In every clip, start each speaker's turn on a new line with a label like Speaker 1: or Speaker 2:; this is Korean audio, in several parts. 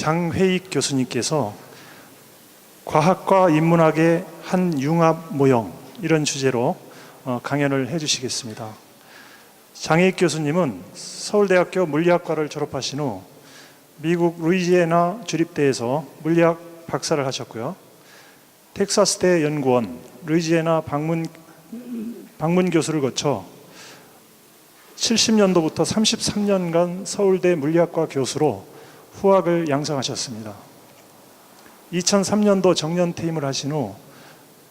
Speaker 1: 장회익 교수님께서 과학과 인문학의 한 융합 모형, 이런 주제로 강연을 해주시겠습니다. 장회익 교수님은 서울대학교 물리학과를 졸업하신 후 미국 루이지애나 주립대에서 물리학 박사를 하셨고요. 텍사스대 연구원, 루이지애나 방문 교수를 거쳐 70년도부터 33년간 서울대 물리학과 교수로 후학을 양성하셨습니다. 2003년도 정년 퇴임을 하신 후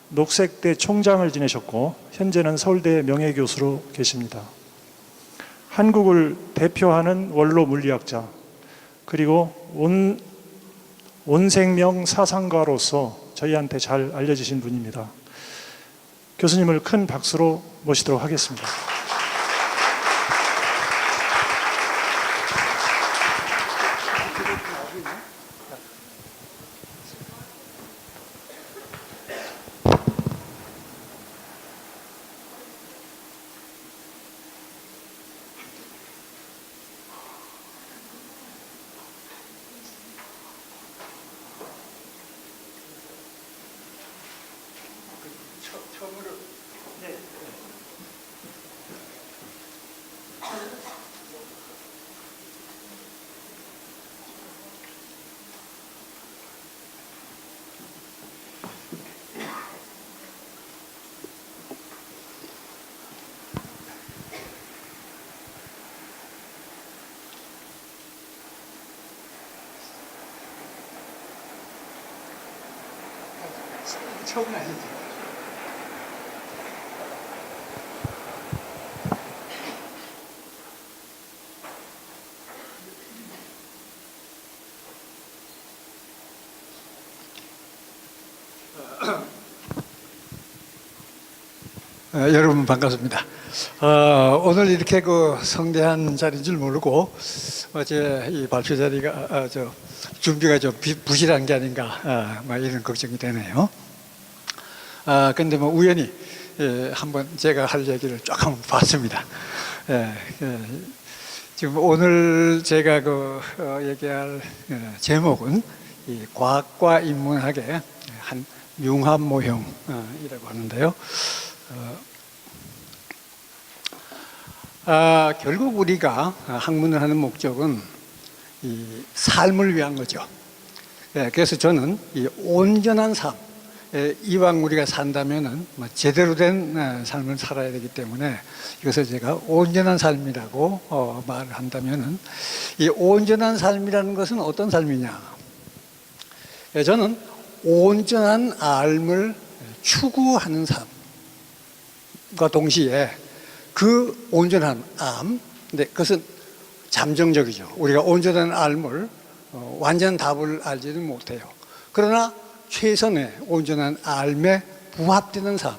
Speaker 1: 녹색대 총장을 지내셨고 현재는 서울대 명예교수로 계십니다. 한국을 대표하는 원로 물리학자, 그리고 온생명 사상가로서 저희한테 잘 알려지신 분입니다. 교수님을 큰 박수로 모시도록 하겠습니다.
Speaker 2: 처음은 아니죠. 여러분 반갑습니다. 오늘 이렇게 성대한 자리인 줄 모르고 어제 이 발표 자리가 준비가 좀 부실한 게 아닌가 이런 걱정이 되네요. 근데 우연히 한번 제가 할 얘기를 쫙 한번 봤습니다. 지금 오늘 제가 얘기할 제목은 이 과학과 인문학의 한 융합 모형이라고 하는데요. 결국 우리가 학문을 하는 목적은 이 삶을 위한 거죠. 그래서 저는 이 온전한 삶, 이왕 우리가 산다면은 제대로 된 삶을 살아야 되기 때문에 이것을 제가 온전한 삶이라고 말을 한다면은, 이 온전한 삶이라는 것은 어떤 삶이냐? 저는 온전한 삶을 추구하는 삶과 동시에 그 온전한 삶, 근데 그것은 잠정적이죠. 우리가 온전한 삶을 완전한 답을 알지는 못해요. 그러나 최선의 온전한 삶에 부합되는 삶,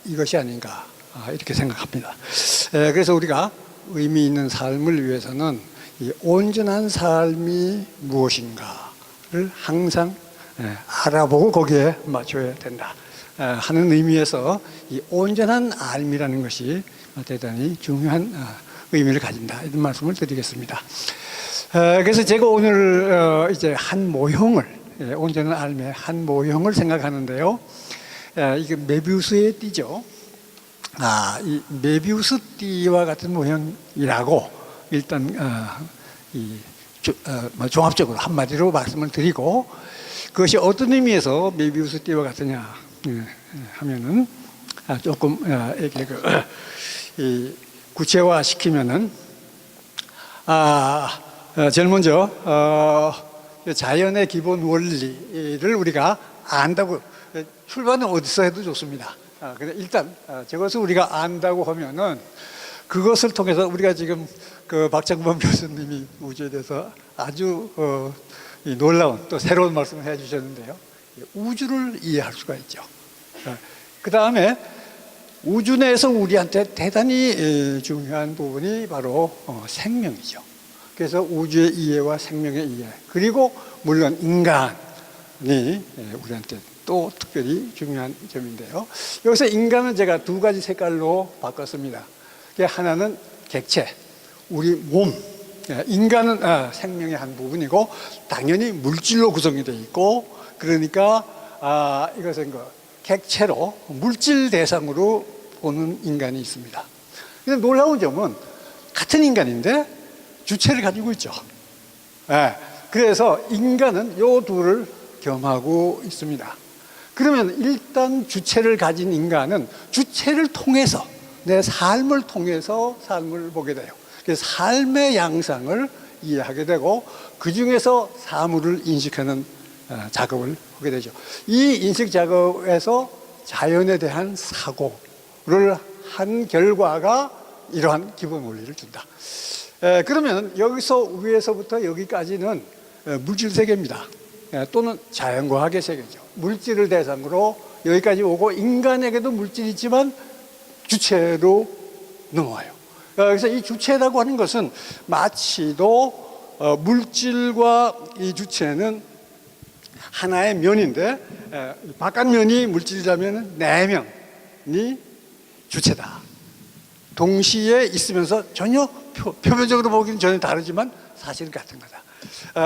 Speaker 2: 이것이 아닌가 이렇게 생각합니다. 그래서 우리가 의미 있는 삶을 위해서는 이 온전한 삶이 무엇인가를 항상 알아보고 거기에 맞춰야 된다 하는 의미에서 이 온전한 삶이라는 것이 대단히 중요한 의미를 가진다, 이런 말씀을 드리겠습니다. 그래서 제가 오늘 이제 한 모형을, 온전한 삶의 한 모형을 생각하는데요. 이게 메비우스의 띠죠. 이 메비우스 띠와 같은 모형이라고 일단 종합적으로 한마디로 말씀을 드리고, 그것이 어떤 의미에서 메비우스 띠와 같으냐 하면은 조금 이렇게 구체화 시키면은, 제일 먼저 자연의 기본 원리를 우리가 안다고, 출발은 어디서 해도 좋습니다. 근데 일단 저것을 우리가 안다고 하면은 그것을 통해서 우리가 지금 박정범 교수님이 우주에 대해서 아주 놀라운 또 새로운 말씀을 해주셨는데요. 우주를 이해할 수가 있죠. 그 다음에 우주 내에서 우리한테 대단히 중요한 부분이 바로 생명이죠. 그래서 우주의 이해와 생명의 이해, 그리고 물론 인간이 우리한테 또 특별히 중요한 점인데요. 여기서 인간은 제가 두 가지 색깔로 바꿨습니다. 하나는 객체, 우리 몸, 인간은 생명의 한 부분이고 당연히 물질로 구성이 되어 있고 그러니까 이것은 그 객체로 물질 대상으로 보는 인간이 있습니다. 근데 놀라운 점은 같은 인간인데 주체를 가지고 있죠. 그래서 인간은 요 둘을 겸하고 있습니다. 그러면 일단 주체를 가진 인간은 주체를 통해서 내 삶을 통해서 삶을 보게 돼요. 그래서 삶의 양상을 이해하게 되고 그 중에서 사물을 인식하는 작업을 하게 되죠. 이 인식 작업에서 자연에 대한 사고를 한 결과가 이러한 기본 원리를 준다. 그러면 여기서 위에서부터 여기까지는 물질 세계입니다. 또는 자연과학의 세계죠. 물질을 대상으로 여기까지 오고 인간에게도 물질이 있지만 주체로 넘어와요. 그래서 이 주체라고 하는 것은 마치도 물질과 이 주체는 하나의 면인데 바깥면이 물질이라면 내면이 주체다. 동시에 있으면서 전혀 표면적으로 보기는 전혀 다르지만 사실은 같은 거다.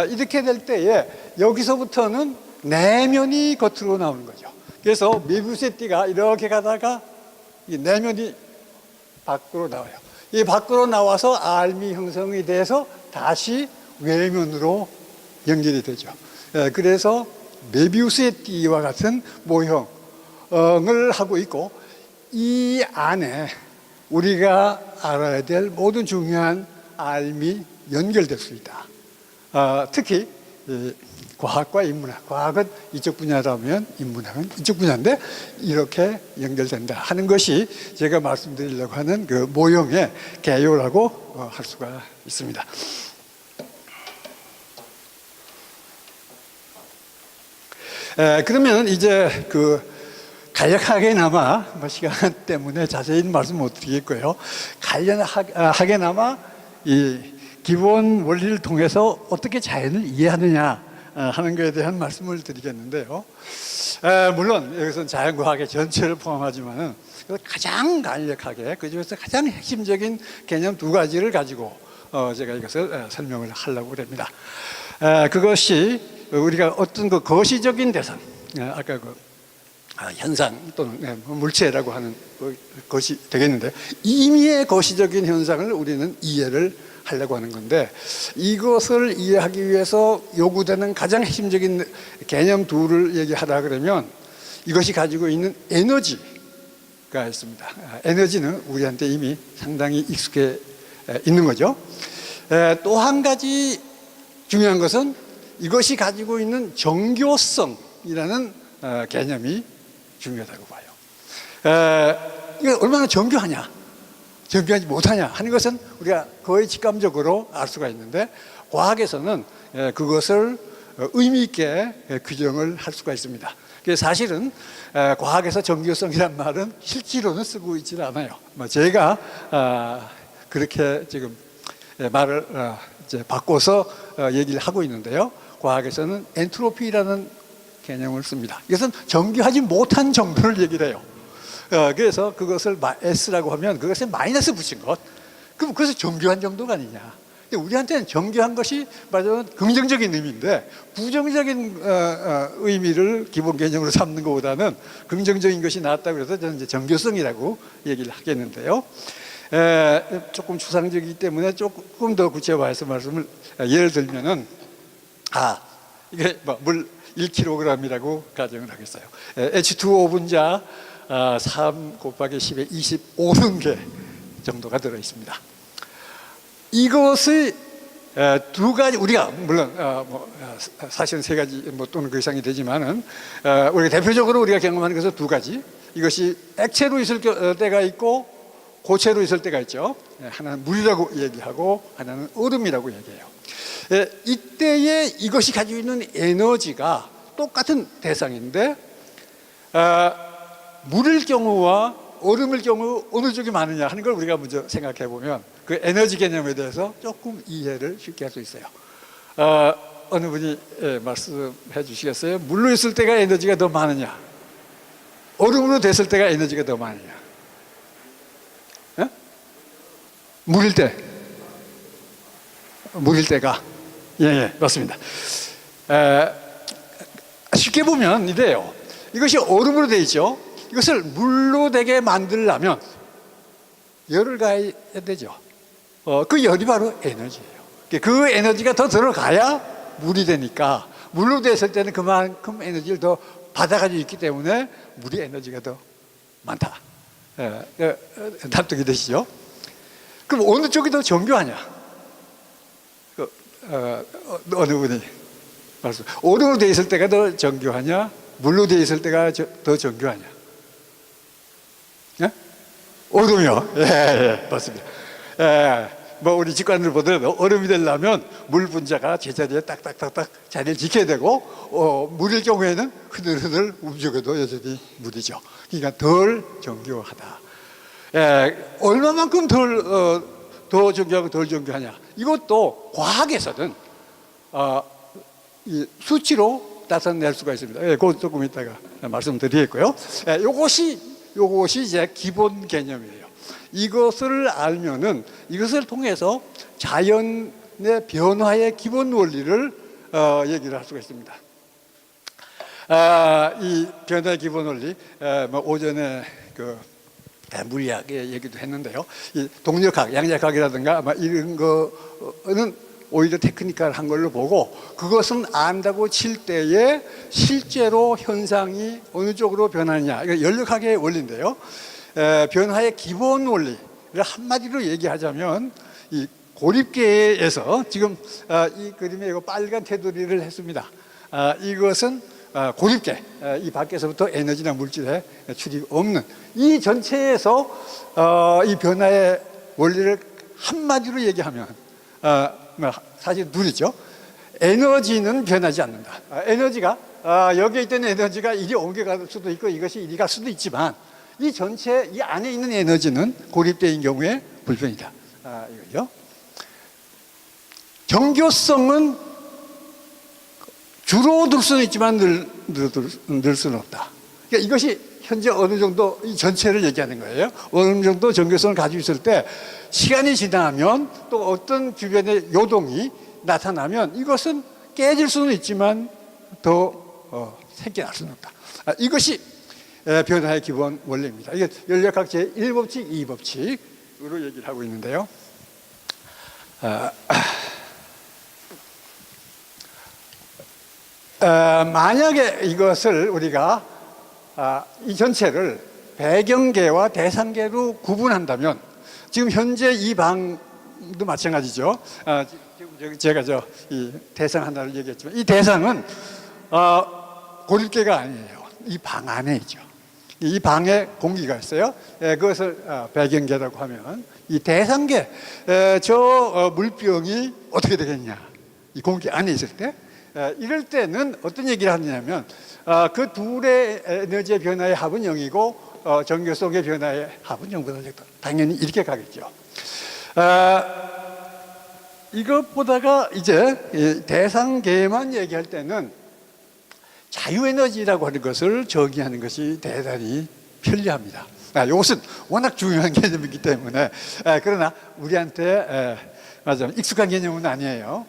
Speaker 2: 이렇게 될 때에 여기서부터는 내면이 겉으로 나오는 거죠. 그래서 메비우스의 띠가 이렇게 가다가 이 내면이 밖으로 나와요. 이 밖으로 나와서 알미 형성이 돼서 다시 외면으로 연결이 되죠. 그래서 메비우스의 띠와 같은 모형을 하고 있고 이 안에 우리가 알아야 될 모든 중요한 알미 연결될 수 있다. 특히 과학과 인문학, 과학은 이쪽 분야라면 인문학은 이쪽 분야인데 이렇게 연결된다 하는 것이 제가 말씀드리려고 하는 그 모형의 개요라고 할 수가 있습니다. 그러면 이제 그 간략하게나마 시간 때문에 자세히 말씀 못 드리겠고요. 간략하게나마 이 기본 원리를 통해서 어떻게 자연을 이해하느냐 하는 것에 대한 말씀을 드리겠는데요. 물론 여기서는 자연과학의 전체를 포함하지만은 가장 간략하게 그 중에서 가장 핵심적인 개념 두 가지를 가지고 제가 이것을 설명을 하려고 합니다. 그것이 우리가 어떤 그 거시적인 대상, 아까 그 현상 또는 물체라고 하는 것이 되겠는데 임의의 거시적인 현상을 우리는 이해를 하려고 하는 건데 이것을 이해하기 위해서 요구되는 가장 핵심적인 개념 둘을 얘기하라 그러면 이것이 가지고 있는 에너지가 있습니다. 에너지는 우리한테 이미 상당히 익숙해 있는 거죠. 또 한 가지 중요한 것은 이것이 가지고 있는 정교성이라는 개념이 중요하다고 봐요. 이게 얼마나 정교하냐, 정교하지 못하냐 하는 것은 우리가 거의 직감적으로 알 수가 있는데 과학에서는 그것을 의미 있게 규정을 할 수가 있습니다. 사실은 과학에서 정교성이란 말은 실제로는 쓰고 있지는 않아요. 제가 그렇게 지금 말을 이제 바꿔서 얘기를 하고 있는데요. 과학에서는 엔트로피라는 개념을 씁니다. 이것은 정교하지 못한 정도를 얘기를 해요. 그래서 그것을 S라고 하면 그것에 마이너스 붙인 것. 그럼 그것이 정교한 정도가 아니냐. 우리한테는 정교한 것이 말하자면 긍정적인 의미인데 부정적인 의미를 기본 개념으로 삼는 것보다는 긍정적인 것이 낫다고 해서 저는 이제 정교성이라고 얘기를 하겠는데요. 조금 추상적이기 때문에 조금 더 구체화해서 말씀을 예를 들면은 이게 물 1kg이라고 가정을 하겠어요. H2O 분자 3 곱하기 10의 25승계 정도가 들어 있습니다. 이것이 두 가지 우리가 물론 사실은 세 가지 또는 그 이상이 되지만은 우리가 대표적으로 우리가 경험하는 것은 두 가지. 이것이 액체로 있을 때가 있고 고체로 있을 때가 있죠. 하나는 물이라고 얘기하고 하나는 얼음이라고 얘기해요. 이때에 이것이 가지고 있는 에너지가 똑같은 대상인데 물일 경우와 얼음일 경우 어느 쪽이 많으냐 하는 걸 우리가 먼저 생각해 보면 그 에너지 개념에 대해서 조금 이해를 쉽게 할 수 있어요. 어느 분이 말씀해 주시겠어요? 물로 있을 때가 에너지가 더 많으냐, 얼음으로 됐을 때가 에너지가 더 많으냐? 물일 때 물일 때가 맞습니다. 쉽게 보면 이래요. 이것이 얼음으로 되어 있죠. 이것을 물로 되게 만들려면 열을 가해야 되죠. 그 열이 바로 에너지예요. 그 에너지가 더 들어가야 물이 되니까, 물로 됐을 때는 그만큼 에너지를 더 받아가지고 있기 때문에 물이 에너지가 더 많다. 납득이 되시죠? 그럼 어느 쪽이 더 정교하냐? 어느 분이 말씀. 얼음으로 되어 있을 때가 더 정교하냐? 물로 되어 있을 때가 더 정교하냐? 예? 얼음이요. 맞습니다. 뭐 우리 직관을 보더라도 얼음이 되려면 물 분자가 제자리에 딱딱딱딱 자리를 지켜야 되고, 물일 경우에는 흐들흐들 움직여도 여전히 물이죠. 그러니까 덜 정교하다. 얼마만큼 더 정교하고 덜 정교하냐? 이것도 과학에서는 이 수치로 나타낼 수가 있습니다. 그거 조금 이따가 말씀드리겠고요. 요것이 이제 기본 개념이에요. 이것을 알면은 이것을 통해서 자연의 변화의 기본 원리를 얘기를 할 수가 있습니다. 이 변화의 기본 원리, 뭐 오전에 그 물리학의 얘기도 했는데요. 이 동력학, 양력학이라든가 아마 이런 거는 오히려 테크니컬한 걸로 보고, 그것은 안다고 칠 때에 실제로 현상이 어느 쪽으로 변하느냐, 이거 연력학의 원리인데요. 변화의 기본 원리를 한마디로 얘기하자면, 이 고립계에서 지금 이 그림에 이거 빨간 테두리를 했습니다. 이것은 고립계, 이 밖에서부터 에너지나 물질에 출입 없는 이 전체에서 이 변화의 원리를 한마디로 얘기하면 사실 둘이죠. 에너지는 변하지 않는다. 에너지가 여기에 있던 에너지가 이리 옮겨갈 수도 있고 이것이 이리 갈 수도 있지만, 이 전체 이 안에 있는 에너지는 고립되어있는 경우에 불변이다. 이거죠. 정교성은 줄어들 수는 있지만 늘 수는 없다. 그러니까 이것이 현재 어느 정도 이 전체를 얘기하는 거예요. 어느 정도 정교성을 가지고 있을 때 시간이 지나면 또 어떤 주변의 요동이 나타나면 이것은 깨질 수는 있지만 더 생겨날 수는 없다. 이것이 변화의 기본 원리입니다. 이게 연력학 제1법칙, 2법칙으로 얘기를 하고 있는데요. 만약에 이것을 우리가 이 전체를 배경계와 대상계로 구분한다면, 지금 현재 이 방도 마찬가지죠. 지금 제가 이 대상 하나를 얘기했지만, 이 대상은 고립계가 아니에요. 이 방 안에 있죠. 이 방에 공기가 있어요. 그것을 배경계라고 하면, 이 대상계, 저 물병이 어떻게 되겠냐? 이 공기 안에 있을 때, 이럴 때는 어떤 얘기를 하느냐면, 그 둘의 에너지의 변화의 합은 0이고 정교성의 변화의 합은 0보다 작다. 당연히 이렇게 가겠죠. 이것보다가 이제 대상계만 얘기할 때는 자유에너지라고 하는 것을 정의하는 것이 대단히 편리합니다. 이것은 워낙 중요한 개념이기 때문에, 그러나 우리한테 익숙한 개념은 아니에요.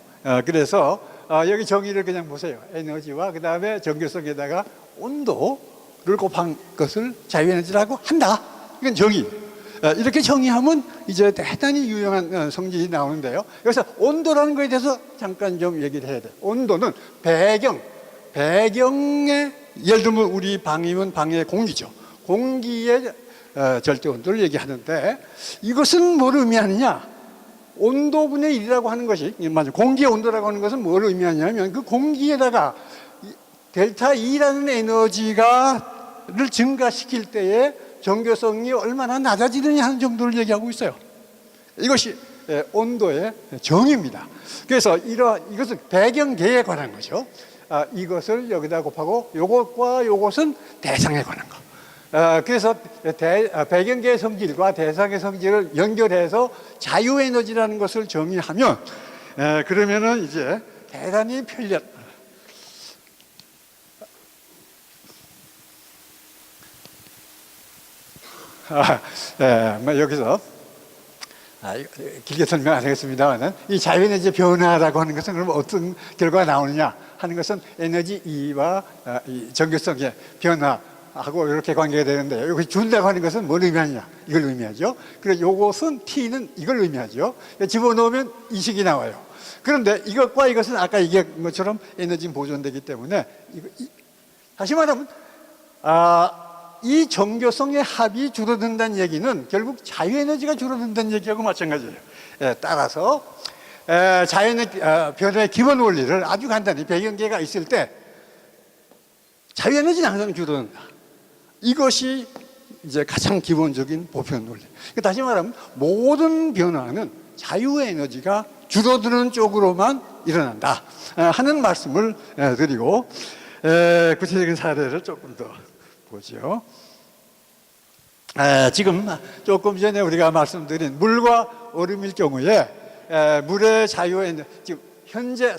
Speaker 2: 그래서 여기 정의를 그냥 보세요. 에너지와 그 다음에 정교성에다가 온도를 곱한 것을 자유에너지라고 한다. 이건 정의. 이렇게 정의하면 이제 대단히 유용한 성질이 나오는데요. 여기서 온도라는 것에 대해서 잠깐 좀 얘기를 해야 돼요. 온도는 배경에, 예를 들면 우리 방이면 방의 공기죠. 공기의 절대 온도를 얘기하는데, 이것은 뭘 의미하느냐? 온도분의 1이라고 하는 것이, 맞아요. 공기의 온도라고 하는 것은 뭘 의미하냐면, 그 공기에다가 델타 E라는 에너지를 증가시킬 때에 정교성이 얼마나 낮아지느냐 하는 정도를 얘기하고 있어요. 이것이 온도의 정의입니다. 그래서 이것은 배경계에 관한 거죠. 이것을 여기다 곱하고 요것과 요것은 대상에 관한 거. 그래서 배경계의 성질과 대상의 성질을 연결해서 자유에너지라는 것을 정의하면, 그러면은 이제 대단히 편리한, 여기서 길게 설명 안 하겠습니다만 이 자유에너지 변화라고 하는 것은 그럼 어떤 결과가 나오느냐 하는 것은 에너지 E와 이 전교성의 변화하고 이렇게 관계가 되는데 여기 준다고 하는 것은 뭘 의미하느냐 이걸 의미하죠. 그래서 요것은 T는 이걸 의미하죠. 집어넣으면 이 식이 나와요. 그런데 이것과 이것은 아까 얘기한 것처럼 에너지 보존되기 때문에 다시 말하면 이 정교성의 합이 줄어든다는 얘기는 결국 자유에너지가 줄어든다는 얘기하고 마찬가지예요. 따라서 자유에너지 변화의 기본 원리를 아주 간단히 배경계가 있을 때 자유에너지는 항상 줄어든다. 이것이 이제 가장 기본적인 보편 원리. 다시 말하면 모든 변화는 자유에너지가 줄어드는 쪽으로만 일어난다 하는 말씀을 드리고 구체적인 사례를 조금 더 보죠. 지금 조금 전에 우리가 말씀드린 물과 얼음일 경우에 물의 자유에너지 지금 현재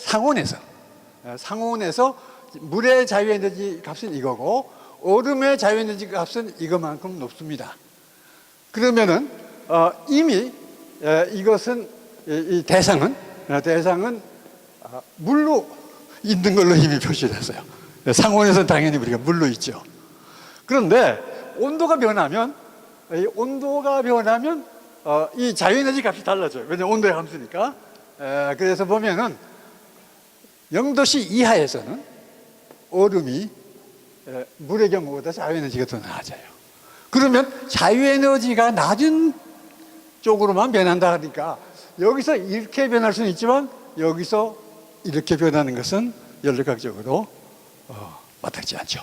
Speaker 2: 상온에서 물의 자유에너지 값은 이거고 얼음의 자유에너지 값은 이거만큼 높습니다. 그러면은 이미 이것은 이 대상은 물로 있는 걸로 이미 표시됐어요. 상온에서는 당연히 우리가 물로 있죠. 그런데 온도가 변하면 이 자유에너지 값이 달라져요. 왜냐하면 온도의 함수니까. 그래서 보면은 0도씨 이하에서는 얼음이 물의 경우보다 자유에너지가 더 낮아요. 그러면 자유에너지가 낮은 쪽으로만 변한다 하니까 여기서 이렇게 변할 수는 있지만 여기서 이렇게 변하는 것은 연력학적으로 마땅치 않죠.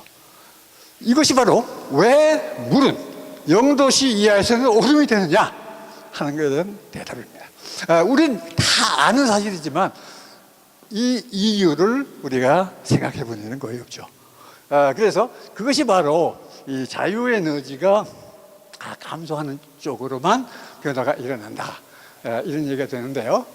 Speaker 2: 이것이 바로 왜 물은 0도씨 이하에서는 얼음이 되느냐 하는 것에 대한 대답입니다. 우린 다 아는 사실이지만 이 이유를 우리가 생각해 보는 거의 없죠. 그래서 그것이 바로 이 자유에너지가 감소하는 쪽으로만 변화가 일어난다. 이런 얘기가 되는데요.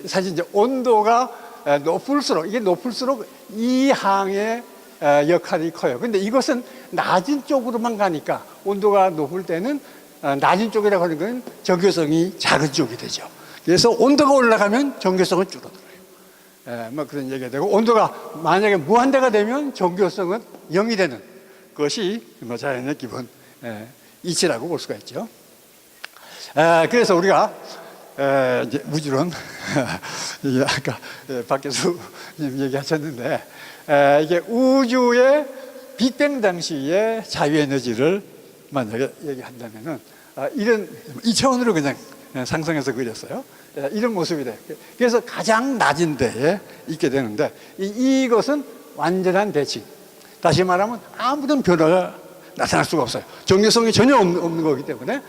Speaker 2: 사실 이제 온도가 높을수록 이 항의 역할이 커요. 근데 이것은 낮은 쪽으로만 가니까 온도가 높을 때는 낮은 쪽이라고 하는 건 정교성이 작은 쪽이 되죠. 그래서 온도가 올라가면 정교성은 줄어들어요. 뭐 그런 얘기가 되고 온도가 만약에 무한대가 되면 정교성은 0이 되는 것이 뭐 자연의 기본 이치라고 볼 수가 있죠. 그래서 우리가 이제 우주론 아까 박 교수님 얘기하셨는데 이게 우주의 빅뱅 당시의 자유에너지를 만약에 얘기한다면은 이런 이 차원으로 그냥 상상해서 그렸어요. 이런 모습이 돼. 그래서 가장 낮은 데에 있게 되는데 이것은 완전한 대칭. 다시 말하면 아무런 변화가 나타날 수가 없어요. 정교성이 전혀 없는 거기 때문에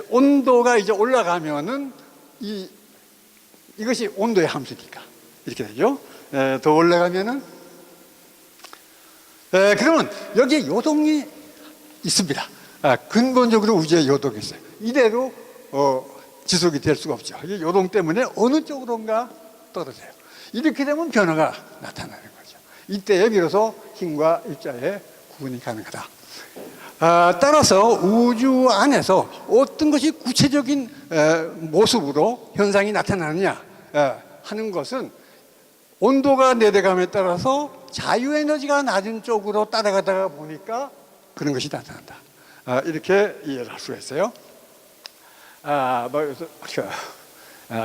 Speaker 2: 온도가 이제 올라가면은 이것이 온도의 함수니까 이렇게 되죠. 더 올라가면은 그러면 여기에 요동이 있습니다. 근본적으로 우주에 요동이 있어요. 이대로 지속이 될 수가 없죠. 이 요동 때문에 어느 쪽으로인가 떨어져요. 이렇게 되면 변화가 나타나는 거죠. 이때에 비로소 힘과 입자의 구분이 가능하다. 따라서 우주 안에서 어떤 것이 구체적인 모습으로 현상이 나타나느냐 하는 것은 온도가 내려감에 따라서 자유에너지가 낮은 쪽으로 따라가다가 보니까 그런 것이 나타난다. 이렇게 이해를 할 수가 있어요.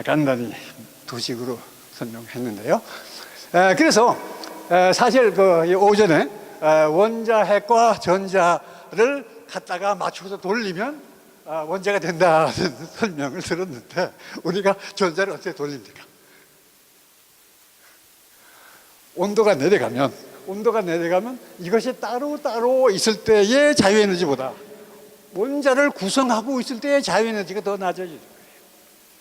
Speaker 2: 간단히 두 식으로 설명했는데요. 그래서 사실 그 오전에 원자핵과 전자를 갖다가 맞춰서 돌리면 원자가 된다는 설명을 들었는데 우리가 전자를 어떻게 돌립니까? 온도가 내려가면 이것이 따로 있을 때의 자유에너지보다 원자를 구성하고 있을 때의 자유에너지가 더 낮아지는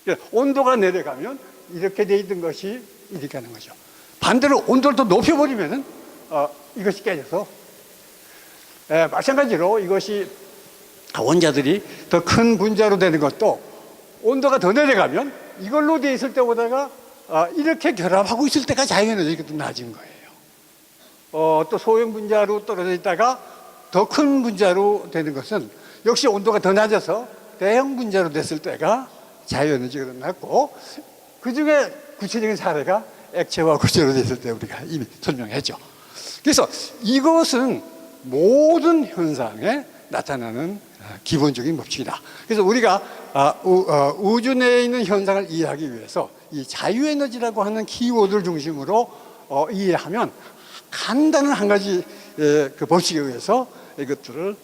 Speaker 2: 거예요. 온도가 내려가면 이렇게 돼 있던 것이 이렇게 하는 거죠. 반대로 온도를 더 높여버리면 이것이 깨져서 마찬가지로 이것이 원자들이 더 큰 분자로 되는 것도 온도가 더 내려가면 이걸로 돼 있을 때보다가 이렇게 결합하고 있을 때가 자유에너지가 더 낮은 거예요. 또 소형 분자로 떨어져 있다가 더 큰 분자로 되는 것은 역시 온도가 더 낮아서 대형 분자로 됐을 때가 자유에너지가 더 낮고, 그 중에 구체적인 사례가 액체와 고체로 됐을 때 우리가 이미 설명했죠. 그래서 이것은 모든 현상에 나타나는 기본적인 법칙이다. 그래서 우리가 우주 내에 있는 현상을 이해하기 위해서 이 자유에너지라고 하는 키워드를 중심으로 이해하면 간단한 한 가지 그 법칙에 의해서 이것들을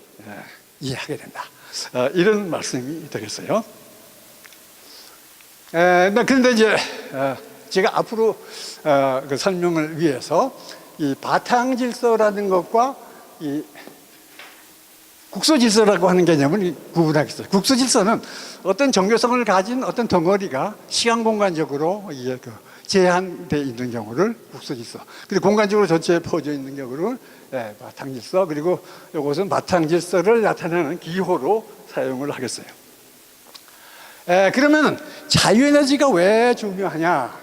Speaker 2: 이해하게 된다. 이런 말씀이 되겠어요. 그런데 이제 제가 앞으로 그 설명을 위해서 이 바탕 질서라는 것과 이 국소 질서라고 하는 개념을 구분하겠어요. 국소 질서는 어떤 정교성을 가진 어떤 덩어리가 시간 공간적으로 이게 그 제한되어 있는 경우를 국소 질서. 그리고 공간적으로 전체에 퍼져 있는 경우를 바탕 질서. 그리고 이것은 바탕 질서를 나타내는 기호로 사용을 하겠어요. 그러면 자유에너지가 왜 중요하냐?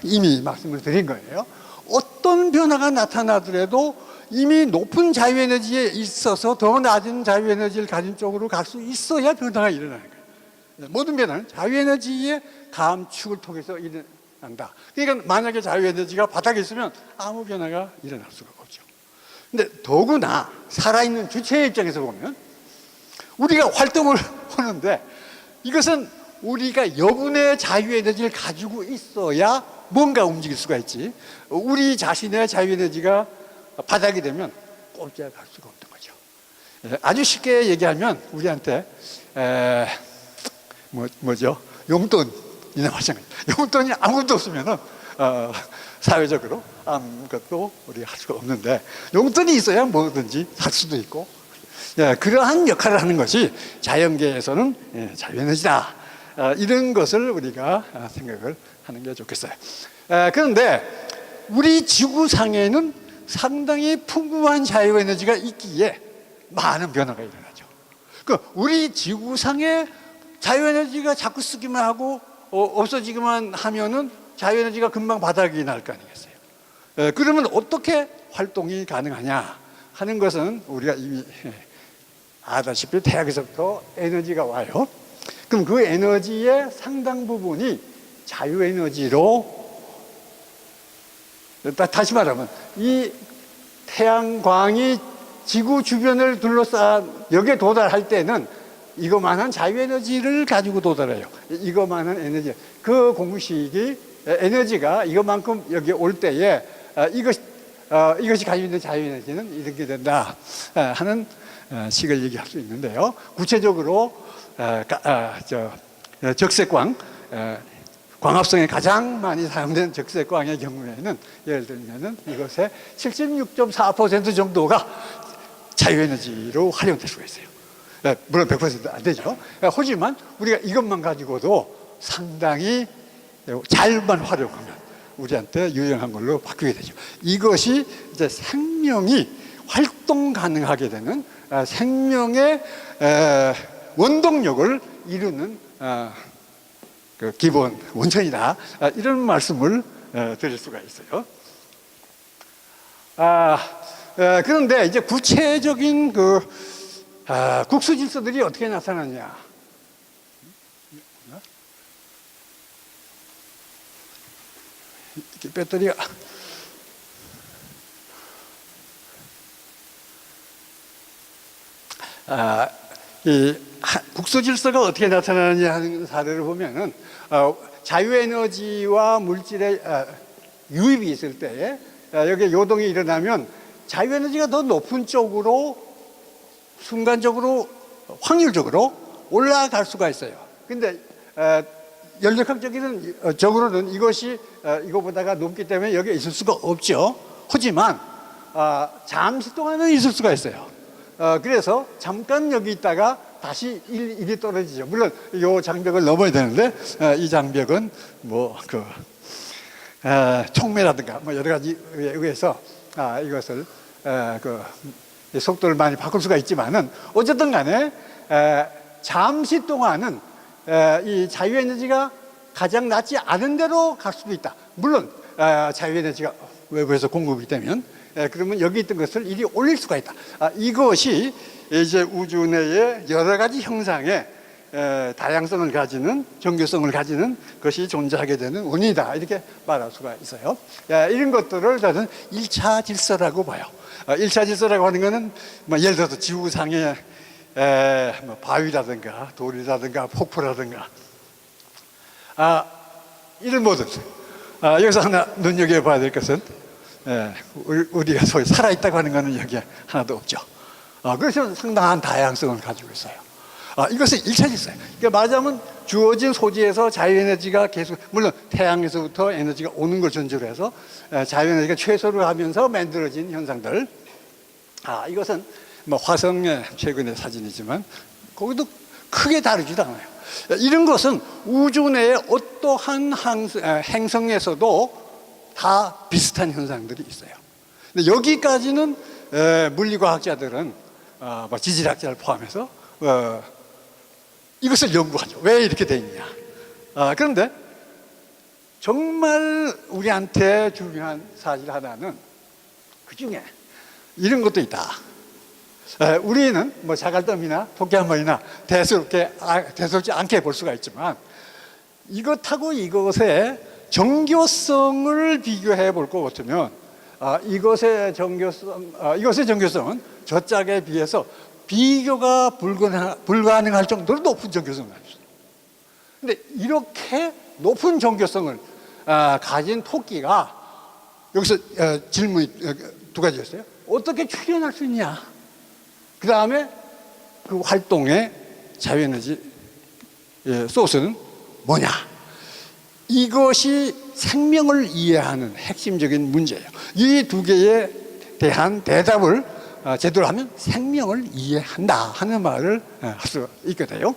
Speaker 2: 이미 말씀을 드린 거예요. 어떤 변화가 나타나더라도 이미 높은 자유에너지에 있어서 더 낮은 자유에너지를 가진 쪽으로 갈 수 있어야 변화가 일어나는 거예요. 모든 변화는 자유에너지의 감축을 통해서 일어난다. 그러니까 만약에 자유에너지가 바닥에 있으면 아무 변화가 일어날 수가 없죠. 근데 더구나 살아있는 주체의 입장에서 보면 우리가 활동을 하는데 이것은 우리가 여분의 자유에너지를 가지고 있어야 뭔가 움직일 수가 있지, 우리 자신의 자유에너지가 바닥이 되면 꼼짝할 수가 없는 거죠. 아주 쉽게 얘기하면 우리한테 뭐죠? 용돈이나 마찬가지입니다. 용돈이 아무것도 없으면은 사회적으로 아무것도 우리가 할 수가 없는데, 용돈이 있어야 뭐든지 살 수도 있고, 그러한 역할을 하는 것이 자연계에서는 자유에너지다. 이런 것을 우리가 생각을 하는 게 좋겠어요. 그런데 우리 지구상에는 상당히 풍부한 자유에너지가 있기에 많은 변화가 일어나죠. 우리 지구상에 자유에너지가 자꾸 쓰기만 하고 없어지기만 하면은 자유에너지가 금방 바닥이 날 거 아니겠어요. 그러면 어떻게 활동이 가능하냐 하는 것은 우리가 이미 아다시피 태양에서부터 에너지가 와요. 그럼 그 에너지의 상당 부분이 자유에너지로, 다시 말하면 이 태양광이 지구 주변을 둘러싼 여기에 도달할 때는 이거만한 자유에너지를 가지고 도달해요. 이거만한 에너지, 그 공식이 에너지가 이것만큼 여기 올 때에 이것이 가지고 있는 자유에너지는 이렇게 된다 하는 식을 얘기할 수 있는데요. 구체적으로 적색광, 광합성에 가장 많이 사용된 적색광의 경우에는 예를 들면은 이것의 76.4% 정도가 자유에너지로 활용될 수가 있어요. 물론 100%안 되죠. 하지만 우리가 이것만 가지고도 상당히 잘만 활용하면 우리한테 유용한 걸로 바뀌게 되죠. 이것이 이제 생명이 활동 가능하게 되는 생명의 원동력을 이루는 그 기본 원천이다. 이런 말씀을 드릴 수가 있어요. 그런데 이제 구체적인 국수 질서들이 어떻게 나타나냐? 이렇게 배터리가 이 국소 질서가 어떻게 나타나느냐 하는 사례를 보면은 자유에너지와 물질의 유입이 있을 때에 여기에 요동이 일어나면 자유에너지가 더 높은 쪽으로 순간적으로 확률적으로 올라갈 수가 있어요. 근데 연력학적인 적으로는 이것이 이거보다가 높기 때문에 여기에 있을 수가 없죠. 하지만 잠시 동안은 있을 수가 있어요. 그래서 잠깐 여기 있다가 다시 일이 떨어지죠. 물론 이 장벽을 넘어야 되는데 이 장벽은 촉매라든가 여러 가지에 의해서 이것을 속도를 많이 바꿀 수가 있지만은 어쨌든 간에 잠시 동안은 이 자유에너지가 가장 낮지 않은 데로 갈 수도 있다. 물론 자유에너지가 외부에서 공급이 되면 그러면 여기 있던 것을 이리 올릴 수가 있다. 이것이 이제 우주 내에 여러 가지 형상의 다양성을 가지는, 정교성을 가지는 것이 존재하게 되는 원인이다, 이렇게 말할 수가 있어요. 이런 것들을 저는 1차 질서라고 봐요. 1차 질서라고 하는 것은 예를 들어서 지구상의 바위라든가 돌이라든가 폭포라든가 이런 모든 여기서 하나 눈여겨봐야 될 것은 우리가 소위 살아있다고 하는 것은 여기에 하나도 없죠. 그래서 상당한 다양성을 가지고 있어요. 이것은 1차 질서예요. 그러니까 말하자면 주어진 소지에서 자유에너지가 계속, 물론 태양에서부터 에너지가 오는 걸 전제로 해서 자유에너지가 최소로 하면서 만들어진 현상들. 이것은 화성의 최근의 사진이지만 거기도 크게 다르지도 않아요. 이런 것은 우주 내의 어떠한 행성에서도 다 비슷한 현상들이 있어요. 근데 여기까지는 물리과학자들은 지질학자를 포함해서 이것을 연구하죠. 왜 이렇게 돼 있냐. 그런데 정말 우리한테 중요한 사실 하나는 그 중에 이런 것도 있다. 우리는 자갈더미나 토끼한마리나 대수롭지 않게 볼 수가 있지만 이것하고 이것의 정교성을 비교해 볼 것 같으면 이것의 정교성은 저 짝에 비해서 비교가 불가능할 정도로 높은 정교성을 가지고 있어요. 근데 이렇게 높은 정교성을 가진 토끼가 여기서 질문이 두 가지였어요. 어떻게 출현할 수 있냐? 그 다음에 그 활동의 자유에너지 소스는 뭐냐? 이것이 생명을 이해하는 핵심적인 문제예요. 이 두 개에 대한 대답을 제대로 하면 생명을 이해한다 하는 말을 할 수 있게 돼요.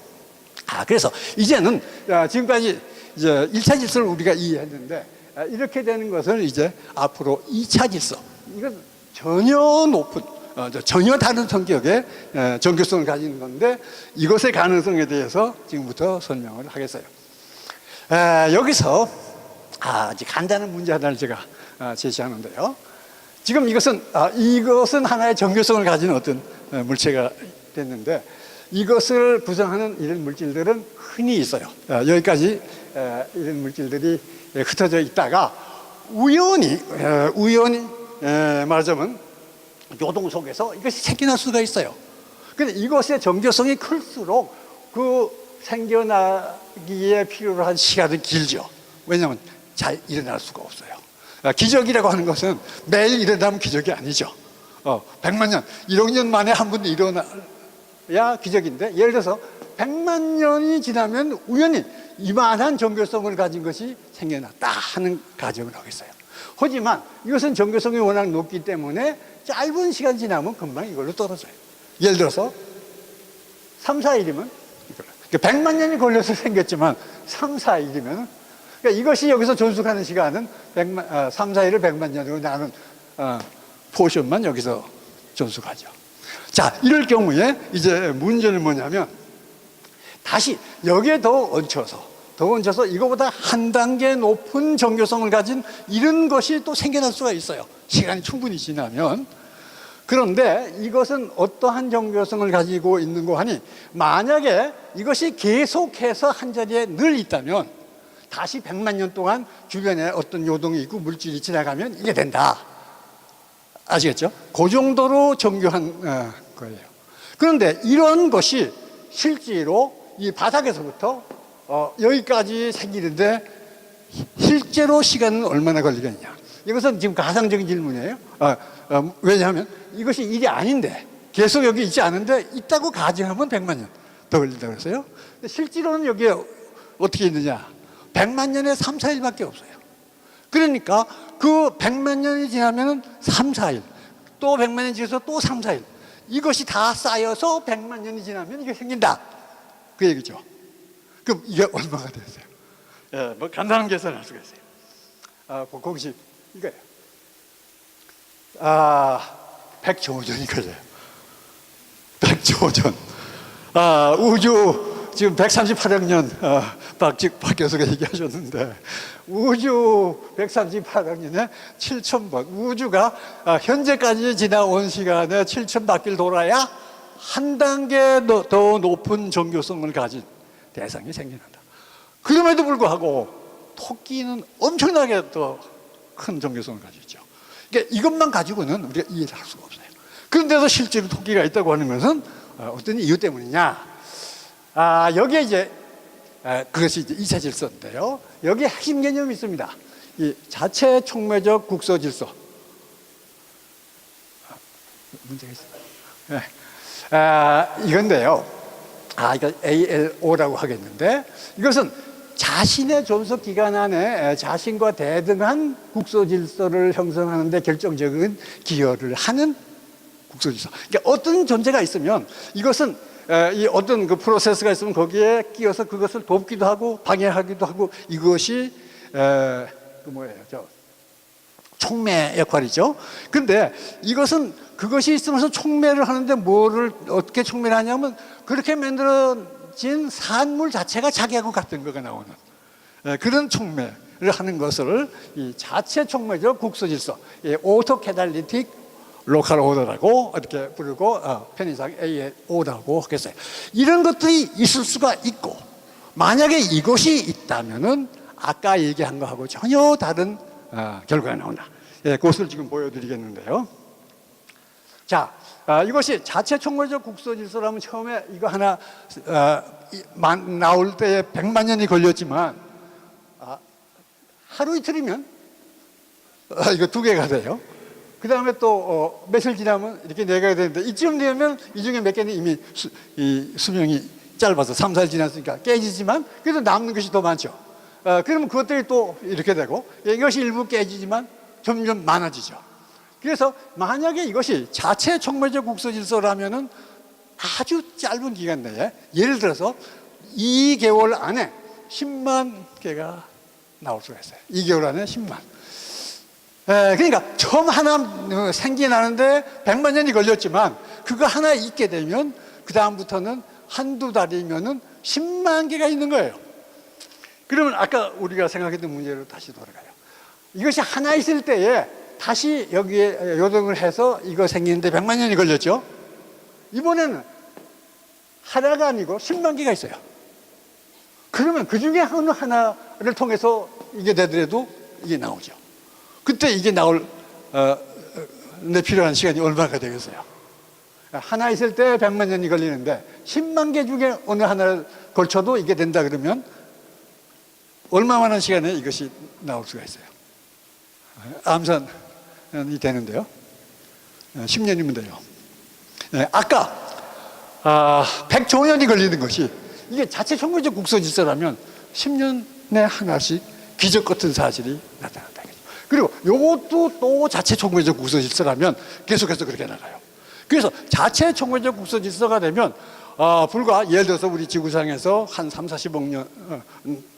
Speaker 2: 그래서 이제는 지금까지 이제 1차 질서를 우리가 이해했는데 이렇게 되는 것을 이제 앞으로 2차 질서, 이건 전혀 다른 성격의 정교성을 가지는 건데 이것의 가능성에 대해서 지금부터 설명을 하겠어요. 여기서 아주 간단한 문제 하나를 제가 제시하는데요. 지금 이것은 하나의 정교성을 가진 어떤 물체가 됐는데 이것을 구성하는 이런 물질들은 흔히 있어요. 여기까지 이런 물질들이 흩어져 있다가 우연히 말하자면 요동 속에서 이것이 생겨날 수가 있어요. 근데 이것의 정교성이 클수록 그 생겨나기에 필요로 한 시간은 길죠. 왜냐하면 잘 일어날 수가 없어요. 기적이라고 하는 것은 매일 일어나면 기적이 아니죠. 100만 년, 1억 년 만에 한 번 일어나야 기적인데, 예를 들어서 100만 년이 지나면 우연히 이만한 정교성을 가진 것이 생겨났다 하는 가정을 하겠어요. 하지만 이것은 정교성이 워낙 높기 때문에 짧은 시간 지나면 금방 이걸로 떨어져요. 예를 들어서 3, 4일이면 100만 년이 걸려서 생겼지만 3, 4일이면 그러니까 이것이 여기서 존속하는 시간은 3, 4일을 100만 년으로 나눈 포션만 여기서 존속하죠. 자, 이럴 경우에 이제 문제는 뭐냐면 다시 여기에 더 얹혀서 이거보다 한 단계 높은 정교성을 가진 이런 것이 또 생겨날 수가 있어요. 시간이 충분히 지나면. 그런데 이것은 어떠한 정교성을 가지고 있는 거 하니, 만약에 이것이 계속해서 한 자리에 늘 있다면 다시 100만 년 동안 주변에 어떤 요동이 있고 물질이 지나가면 이게 된다. 아시겠죠? 그 정도로 정교한 거예요. 그런데 이런 것이 실제로 이 바닥에서부터 여기까지 생기는데 실제로 시간은 얼마나 걸리겠냐? 이것은 지금 가상적인 질문이에요. 왜냐하면 이것이 일이 아닌데, 계속 여기 있지 않은데 있다고 가정하면 100만 년 더 걸린다고 그랬어요. 실제로는 여기에 어떻게 있느냐? 100만 년에 3, 4일밖에 없어요. 그러니까 그 100만 년이 지나면 3, 4일, 또 100만 년이 지나서 또 3, 4일, 이것이 다 쌓여서 100만 년이 지나면 이게 생긴다, 그 얘기죠. 그럼 이게 얼마가 되겠어요? 간단한 계산을 할 수가 있어요. 공식 이거예요. 100조 전이 걸려요. 100조 전. 우주 지금 138억 년 박 교수가 얘기하셨는데, 우주 138억 년에 7,000번, 우주가 현재까지 지나온 시간에 7,000바퀴를 돌아야 한 단계 더 높은 정교성을 가진 대상이 생겨난다. 그럼에도 불구하고 토끼는 엄청나게 더 큰 정교성을 가지고 있죠. 그러니까 이것만 가지고는 우리가 이해를 할 수가 없어요. 그런데도 실제로 토끼가 있다고 하는 것은 어떤 이유 때문이냐? 여기에 이제 그것이 이제 2차 질서인데요. 여기에 핵심 개념이 있습니다. 이 자체 촉매적 국소 질서. 문제가 있어요. 이건데요. 이거 ALO라고 하겠는데, 이것은 자신의 존속 기간 안에 자신과 대등한 국소 질서를 형성하는 데 결정적인 기여를 하는 국소 질서. 그러니까 어떤 존재가 있으면 이것은 이 어떤 그 프로세스가 있으면 거기에 끼어서 그것을 돕기도 하고 방해하기도 하고, 이것이 촉매 역할이죠. 근데 이것은 그것이 있으면서 촉매를 하는데 뭐를 어떻게 촉매를 하냐면, 그렇게 만들어진 산물 자체가 자기하고 같은 거가 나오는 그런 촉매를 하는 것을 이 자체 촉매적 국소 질서, 오토캐달리틱 로컬 오더라고 이렇게 부르고 편의상 ALO라고 하겠어요. 이런 것들이 있을 수가 있고, 만약에 이것이 있다면은 아까 얘기한 거하고 전혀 다른 결과가 나온다. 그것을 지금 보여드리겠는데요. 자, 이것이 자체 촉매적 국소 질서라면 처음에 이거 하나 나올 때에 100만 년이 걸렸지만 하루 이틀이면 이거 2개가 돼요. 그 다음에 또 며칠 지나면 이렇게 4개가 되는데, 이쯤 되면 이 중에 몇 개는 이미 수명이 짧아서 3, 4일 지났으니까 깨지지만 그래도 남는 것이 더 많죠. 그러면 그것들이 또 이렇게 되고, 이것이 일부 깨지지만 점점 많아지죠. 그래서 만약에 이것이 자체 촉매적 국소 질서라면은 아주 짧은 기간 내에, 예를 들어서 2개월 안에 10만 개가 나올 수가 있어요. 2개월 안에 10만. 그러니까 처음 하나 생겨나는데 100만 년이 걸렸지만 그거 하나 있게 되면 그 다음부터는 한두 달이면은 10만 개가 있는 거예요. 그러면 아까 우리가 생각했던 문제로 다시 돌아가요. 이것이 하나 있을 때에 다시 여기에 요동을 해서 이거 생기는데 100만 년이 걸렸죠. 이번에는 하나가 아니고 10만 개가 있어요. 그러면 그 중에 어느 하나를 통해서 이게 되더라도 이게 나오죠. 그때 이게 나올 내 필요한 시간이 얼마가 되겠어요? 하나 있을 때 100만 년이 걸리는데 10만 개 중에 어느 하나를 걸쳐도 이게 된다 그러면 얼마만한 시간에 이것이 나올 수가 있어요? 암산이 되는데요. 10년이면 돼요. 아까 100조 년이 걸리는 것이, 이게 자체 촉매적 국소 질서라면 10년에 하나씩 기적 같은 사실이 나타난다. 그리고 이것도 또 자체 촉매적 국소 질서라면 계속해서 그렇게 나가요. 그래서 자체 촉매적 국소 질서가 되면 불과 예를 들어서 우리 지구상에서 한 3, 40억 년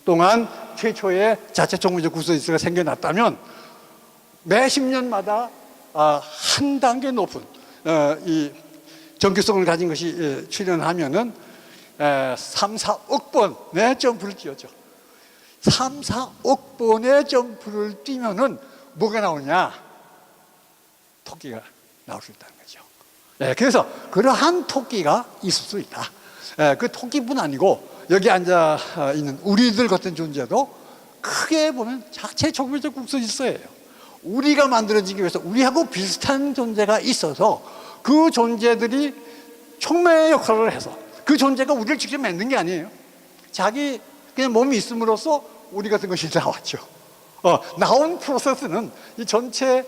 Speaker 2: 동안 최초의 자체 촉매적 국소 질서가 생겨났다면 매 10년마다 한 단계 높은 이 정교성을 가진 것이 출현하면은 3, 4억 번의 점프를 뛰었죠. 3, 4억 번의 점프를 뛰면은 뭐가 나오냐? 토끼가 나올 수 있다는 거죠. 그래서 그러한 토끼가 있을 수 있다. 그 토끼뿐 아니고 여기 앉아 있는 우리들 같은 존재도 크게 보면 자체 촉매적 국소 질서예요. 우리가 만들어지기 위해서 우리하고 비슷한 존재가 있어서 그 존재들이 촉매 역할을 해서, 그 존재가 우리를 직접 만든 게 아니에요. 자기 그냥 몸이 있음으로써 우리 같은 것이 나왔죠. 나온 프로세스는 이 전체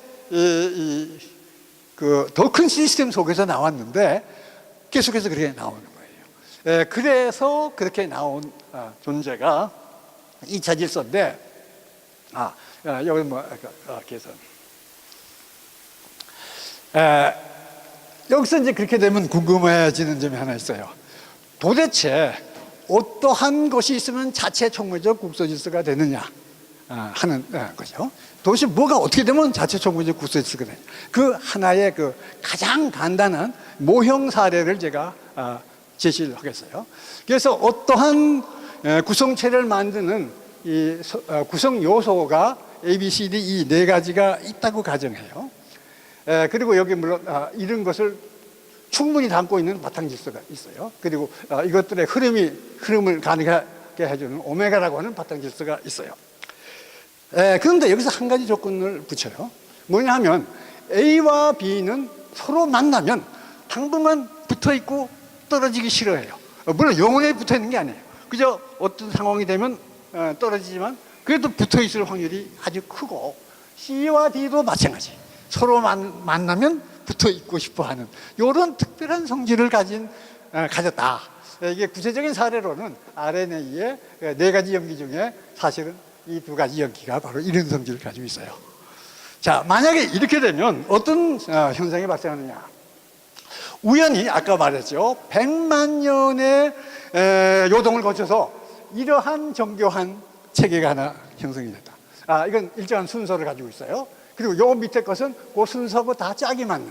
Speaker 2: 더 큰 시스템 속에서 나왔는데 계속해서 그렇게 나오는 거예요. 그래서 그렇게 나온 존재가 2차 질서인데, 여기 계산. 여기서 이제 그렇게 되면 궁금해지는 점이 하나 있어요. 도대체 어떠한 것이 있으면 자체 촉매적 국소 질서가 되느냐 하는 거죠. 도대체 뭐가 어떻게 되면 자체 촉매적 국소 질서가 되느냐. 그 하나의 그 가장 간단한 모형 사례를 제가 제시를 하겠어요. 그래서 어떠한 구성체를 만드는 이 구성 요소가 A, B, C, D, E 4가지가 있다고 가정해요. 그리고 여기 물론 이런 것을 충분히 담고 있는 바탕 질서가 있어요. 그리고 이것들의 흐름을 가능하게 해주는 오메가라고 하는 바탕 질서가 있어요. 그런데 여기서 한 가지 조건을 붙여요. 뭐냐 하면 A와 B는 서로 만나면 당분간 붙어 있고 떨어지기 싫어해요. 물론 영원히 붙어 있는 게 아니에요. 그저 어떤 상황이 되면 떨어지지만 그래도 붙어 있을 확률이 아주 크고, C와 D도 마찬가지. 서로 만나면 붙어 있고 싶어 하는 이런 특별한 성질을 가졌다. 이게 구체적인 사례로는 RNA의 4가지 염기 중에 사실은 이 2가지 염기가 바로 이런 성질을 가지고 있어요. 자, 만약에 이렇게 되면 어떤 현상이 발생하느냐. 우연히 아까 말했죠. 100만 년의 요동을 거쳐서 이러한 정교한 체계가 하나 형성이 됐다. 이건 일정한 순서를 가지고 있어요. 그리고 요 밑에 것은 그 순서하고 다 짝이 맞는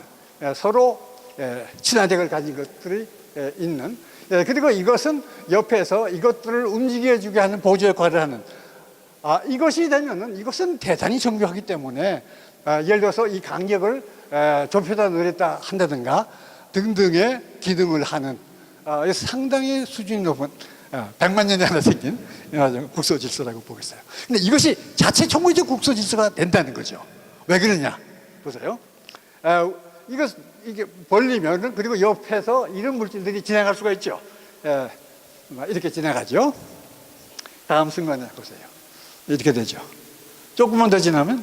Speaker 2: 서로 친화력을 가진 것들이 있는, 그리고 이것은 옆에서 이것들을 움직여주게 하는 보조 역할을 하는, 이것이 되면은 이것은 대단히 정교하기 때문에 예를 들어서 이 간격을 좁혀다 늘렸다 한다든가 등등의 기능을 하는 상당히 수준이 높은 100만 년에 하나 생긴 국소 질서라고 보겠어요. 근데 이것이 자체 총무적 국소 질서가 된다는 거죠. 왜 그러냐? 보세요. 이게 벌리면, 그리고 옆에서 이런 물질들이 지나갈 수가 있죠. 이렇게 지나가죠. 다음 순간에 보세요. 이렇게 되죠. 조금만 더 지나면,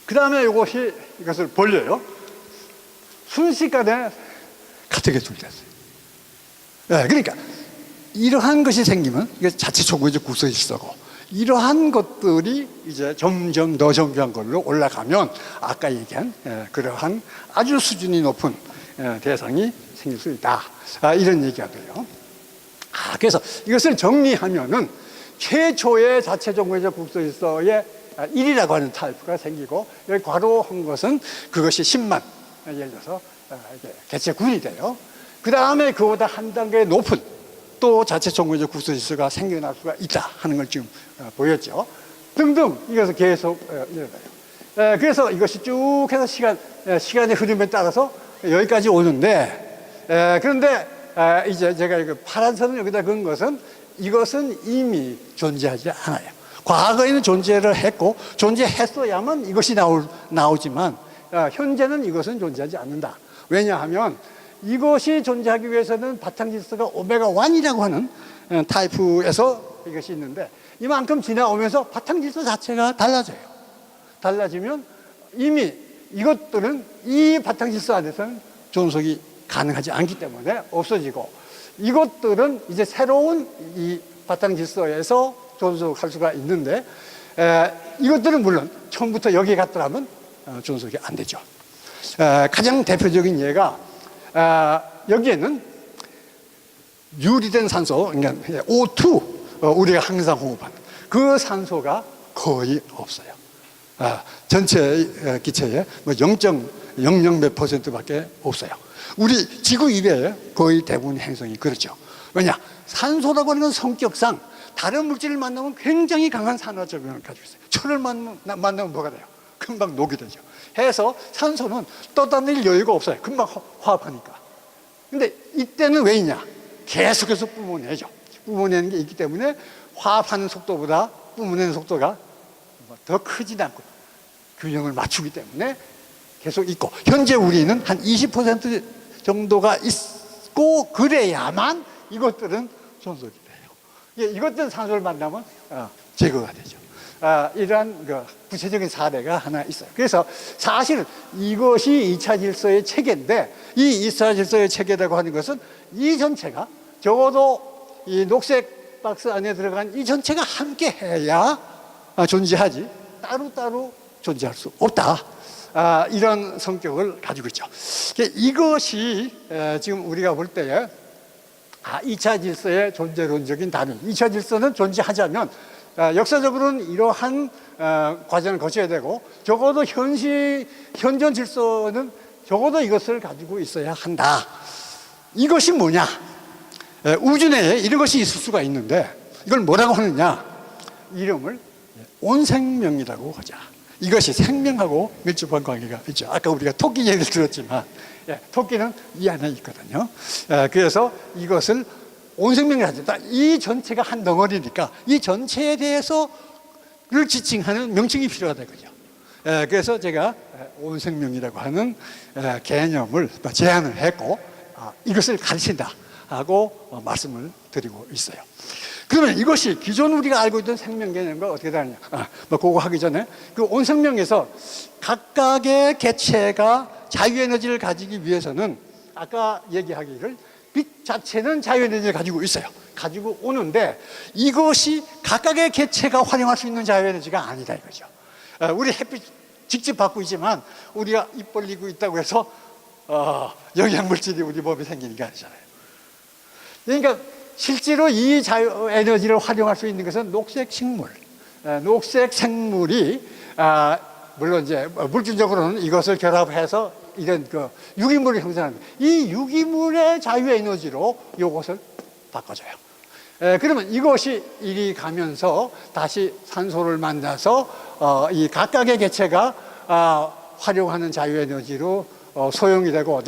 Speaker 2: 그 다음에 이것을 벌려요. 순식간에 같은 개수이 됐어요. 그러니까 이러한 것이 생기면 이게 자체 총무적 국소 질서고, 이러한 것들이 이제 점점 더 정교한 걸로 올라가면 아까 얘기한 그러한 아주 수준이 높은 대상이 생길 수 있다. 이런 얘기가 돼요. 그래서 이것을 정리하면은 최초의 자체 종교적 국소질서의 1이라고 하는 타입가 생기고, 여기 괄호한 것은 그것이 10만, 예를 들어서 개체 9이 돼요. 그 다음에 그보다 한 단계 높은 또 자체 종교적 국소질서가 생겨날 수가 있다 하는 걸 지금 보였죠. 등등 이것을 계속 일어나요. 그래서 이것이 쭉 해서 시간의 흐름에 따라서 여기까지 오는데, 그런데 이제 제가 이거 파란 선을 여기다 그은 것은 이것은 이미 존재하지 않아요. 과거에는 존재를 했고 존재했어야만 이것이 나오지만 현재는 이것은 존재하지 않는다. 왜냐하면 이것이 존재하기 위해서는 바탕 질서가 오메가 1이라고 하는 타입에서 이것이 있는데, 이만큼 지나오면서 바탕 질서 자체가 달라져요. 달라지면 이미 이것들은 이 바탕 질서 안에서는 존속이 가능하지 않기 때문에 없어지고, 이것들은 이제 새로운 이 바탕 질서에서 존속할 수가 있는데, 이것들은 물론 처음부터 여기에 갔더라면 존속이 안 되죠. 가장 대표적인 예가 여기에는 유리된 산소, 그러니까 O2, 우리가 항상 호흡하는 그 산소가 거의 없어요. 전체 기체에 뭐 0.00 몇 %밖에 없어요. 우리 지구 이외에 거의 대부분 행성이 그렇죠. 왜냐? 산소라고 하는 건 성격상 다른 물질을 만나면 굉장히 강한 산화작용을 가지고 있어요. 철을 만나면 뭐가 돼요? 금방 녹이 되죠. 해서 산소는 떠다닐 여유가 없어요. 금방 화합하니까. 근데 이때는 왜 있냐? 계속해서 뿜어내죠. 뿜어내는 게 있기 때문에 화합하는 속도보다 뿜어내는 속도가 더 크진 않고 균형을 맞추기 때문에 계속 있고, 현재 우리는 한 20% 정도가 있고 그래야만 이것들은 존속이 돼요. 이것들은 산소를 만나면 제거가 되죠. 이러한 구체적인 사례가 하나 있어요. 그래서 사실 이것이 2차 질서의 체계인데, 이 2차 질서의 체계라고 하는 것은 이 전체가 적어도 이 녹색 박스 안에 들어간 이 전체가 함께 해야 존재하지 따로따로 존재할 수 없다. 이런 성격을 가지고 있죠. 이것이 지금 우리가 볼 때에 2차 질서의 존재론적인 단위. 2차 질서는 존재하자면 역사적으로는 이러한 과정을 거쳐야 되고, 적어도 현존 질서는 적어도 이것을 가지고 있어야 한다. 이것이 뭐냐? 우주 내에 이런 것이 있을 수가 있는데 이걸 뭐라고 하느냐? 이름을 온생명이라고 하자. 이것이 생명하고 밀접한 관계가 있죠. 아까 우리가 토끼 예를 들었지만, 토끼는 이 안에 있거든요. 그래서 이것을 온 생명이라 하죠. 이 전체가 한 덩어리니까 이 전체에 대해서를 지칭하는 명칭이 필요하다 거죠. 그래서 제가 온 생명이라고 하는 개념을 제안을 했고, 이것을 가르친다 하고 말씀을 드리고 있어요. 그러면 이것이 기존 우리가 알고 있던 생명 개념과 어떻게 다르냐? 그거 하기 전에 그 온 생명에서 각각의 개체가 자유에너지를 가지기 위해서는 아까 얘기하기를 빛 자체는 자유에너지를 가지고 있어요. 가지고 오는데 이것이 각각의 개체가 활용할 수 있는 자유에너지가 아니다 이거죠. 우리 햇빛 직접 받고 있지만 우리가 입 벌리고 있다고 해서 영양물질이 우리 몸에 생기는 게 아니잖아요. 그러니까 실제로 이 자유에너지를 활용할 수 있는 것은 녹색 식물, 녹색 생물이 물론 이제 물질적으로는 이것을 결합해서 이런 그 유기물을 형성합니다. 이 유기물의 자유에너지로 이것을 바꿔줘요. 그러면 이것이 이리 가면서 다시 산소를 만나서 이 각각의 개체가 활용하는 자유에너지로 소용이 되고